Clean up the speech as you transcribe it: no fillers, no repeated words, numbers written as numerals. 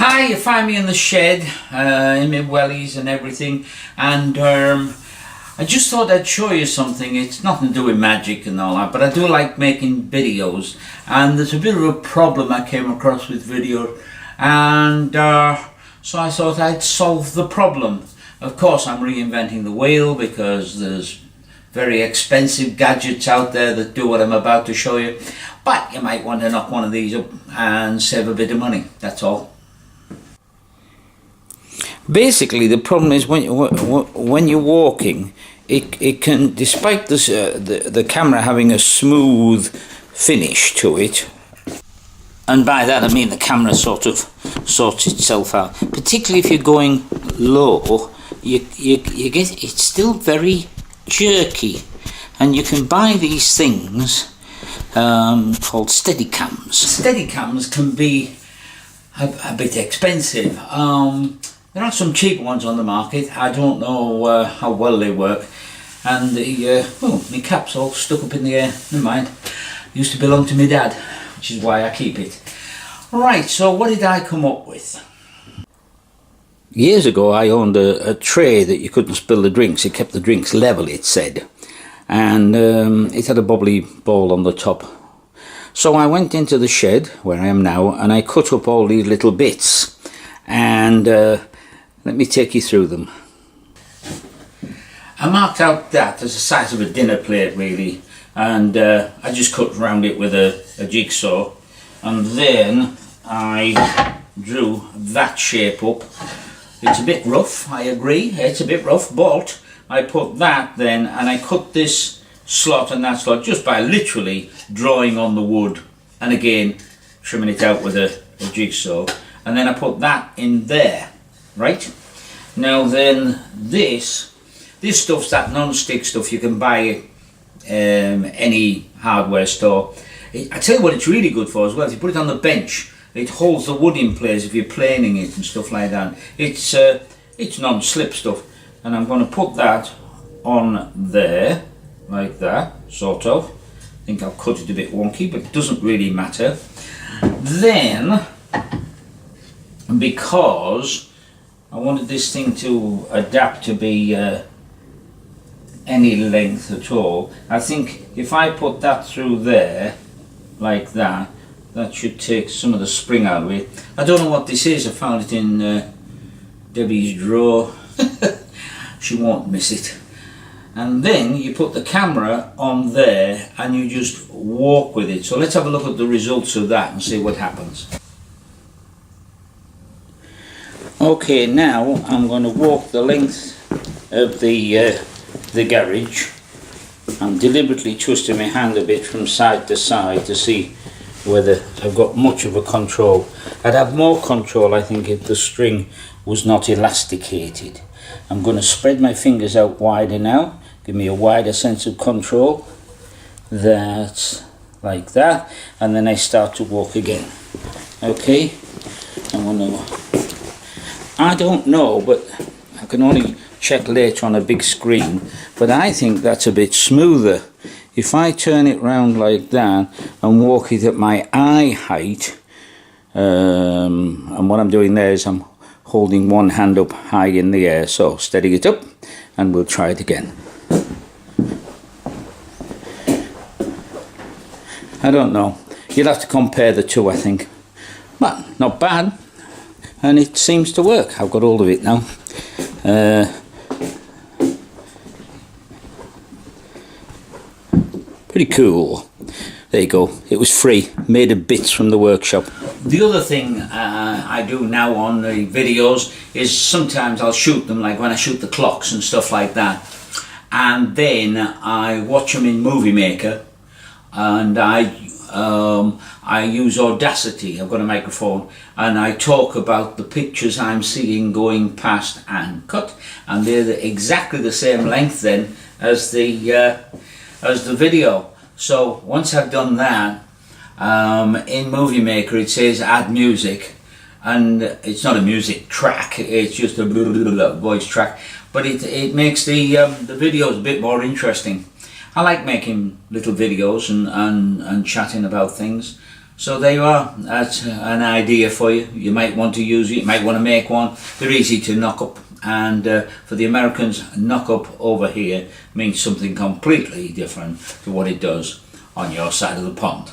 Hi, you find me in the shed, in my wellies and everything, and I just thought I'd show you something. It's nothing to do with magic and all that, but I do like making videos, and there's a bit of a problem I came across with video, and so I thought I'd solve the problem. Of course, I'm reinventing the wheel because there's very expensive gadgets out there that do what I'm about to show you, but you might want to knock one of these up and save a bit of money, that's all. Basically, the problem is when you're walking, it can, despite this, the camera having a smooth finish to it, and by that I mean the camera sort of sorts itself out. Particularly if you're going low, you get it's still very jerky, and you can buy these things called Steadycams. Steadycams can be a bit expensive. There are some cheap ones on the market. I don't know how well they work. And my cap's all stuck up in the air. Never mind. Used to belong to my dad, which is why I keep it. Right, so what did I come up with? Years ago I owned a tray that you couldn't spill the drinks. It kept the drinks level, it said. And it had a bubbly ball on the top. So I went into the shed, where I am now, and I cut up all these little bits. And let me take you through them. I marked out that as the size of a dinner plate really, and I just cut around it with a jigsaw, and then I drew that shape up. It's a bit rough, I agree, it's a bit rough, but I put that then, and I cut this slot and that slot just by literally drawing on the wood and again trimming it out with a jigsaw, and then I put that in there. Right, now then this stuff's that non-stick stuff you can buy any hardware store. I tell you what it's really good for as well. If you put it on the bench, it holds the wood in place if you're planing it and stuff like that. It's non-slip stuff, and I'm going to put that on there like that, sort of. I think I'll cut it a bit wonky, but it doesn't really matter. Then, because I wanted this thing to adapt to be any length at all, I think if I put that through there like that, that should take some of the spring out of it. I don't know what this is. I found it in Debbie's drawer. She won't miss it. And then you put the camera on there and you just walk with it. So let's have a look at the results of that and see what happens. Okay, now I'm going to walk the length of the garage. I'm deliberately twisting my hand a bit from side to side to see whether I've got much of a control. I'd have more control, I think, if the string was not elasticated. I'm going to spread my fingers out wider now, give me a wider sense of control. That's like that, and then I start to walk again. Okay, I'm going to, I don't know, but I can only check later on a big screen, but I think that's a bit smoother. If I turn it round like that and walk it at my eye height, and what I'm doing there is I'm holding one hand up high in the air, so steady it up and we'll try it again. I don't know, you'll have to compare the two, I think, but not bad. And it seems to work. I've got hold of it now. Pretty cool. There you go. It was free. Made of bits from the workshop. The other thing I do now on the videos is sometimes I'll shoot them, like when I shoot the clocks and stuff like that. And then I watch them in Movie Maker, and I use Audacity. I've got a microphone, and I talk about the pictures I'm seeing going past and cut, and they're exactly the same length then as the video. So once I've done that, in Movie Maker it says add music, and it's not a music track, it's just a voice track, but it makes the videos a bit more interesting. I like making little videos and chatting about things. So there you are, that's an idea for you. You might want to use it, you might want to make one. They're easy to knock up, and for the Americans, knock up over here means something completely different to what it does on your side of the pond.